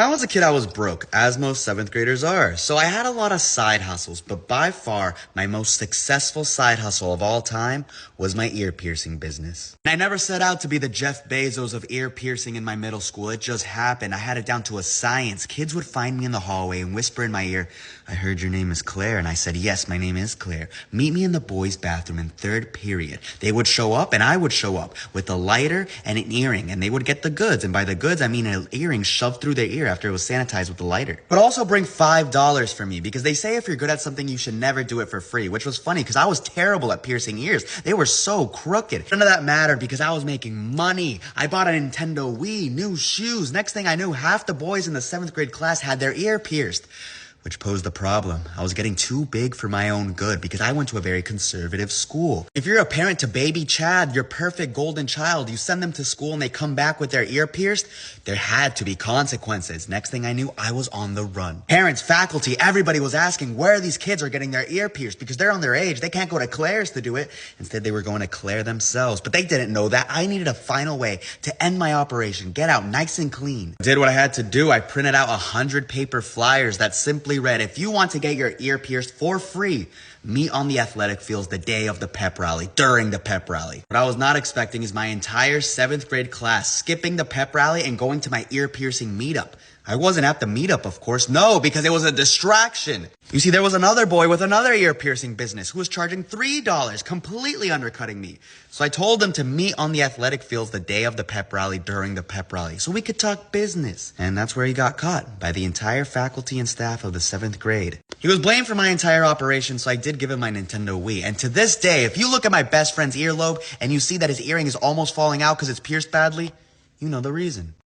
When I was a kid, I was broke, as most 7th graders are. So I had a lot of side hustles, but by far, my most successful side hustle of all time was my ear piercing business. And I never set out to be the Jeff Bezos of ear piercing in my middle school. It just happened. I had it down to a science. Kids would find me in the hallway and whisper in my ear, "I heard your name is Claire." And I said, "Yes, my name is Claire. Meet me in the boys' bathroom in 3rd period." They would show up and I would show up with a lighter and an earring, and they would get the goods. And by the goods, I mean an earring shoved through their ear after it was sanitized with the lighter. But also bring $5 for me, because they say if you're good at something, you should never do it for free, which was funny because I was terrible at piercing ears. They were so crooked. None of that mattered because I was making money. I bought a Nintendo Wii, new shoes. Next thing I knew, half the boys in the 7th grade class had their ear pierced. Which posed a problem. I was getting too big for my own good because I went to a very conservative school. If you're a parent to baby Chad, your perfect golden child, you send them to school and they come back with their ear pierced, there had to be consequences. Next thing I knew, I was on the run. Parents, faculty, everybody was asking where these kids are getting their ear pierced because they're on their age. They can't go to Claire's to do it. Instead, they were going to Claire themselves. But they didn't know that. I needed a final way to end my operation, get out nice and clean. I did what I had to do. I printed out 100 paper flyers that simply read, "If you want to get your ear pierced for free, meet on the athletic fields the day of the pep rally, during the pep rally." What I was not expecting is my entire 7th grade class skipping the pep rally and going to my ear piercing meetup. I wasn't at the meetup, of course. No, because it was a distraction. You see, there was another boy with another ear piercing business who was charging $3, completely undercutting me. So I told him to meet on the athletic fields the day of the pep rally, during the pep rally, so we could talk business. And that's where he got caught, by the entire faculty and staff of the 7th grade. He was blamed for my entire operation, so I did give him my Nintendo Wii. And to this day, if you look at my best friend's earlobe and you see that his earring is almost falling out because it's pierced badly, you know the reason.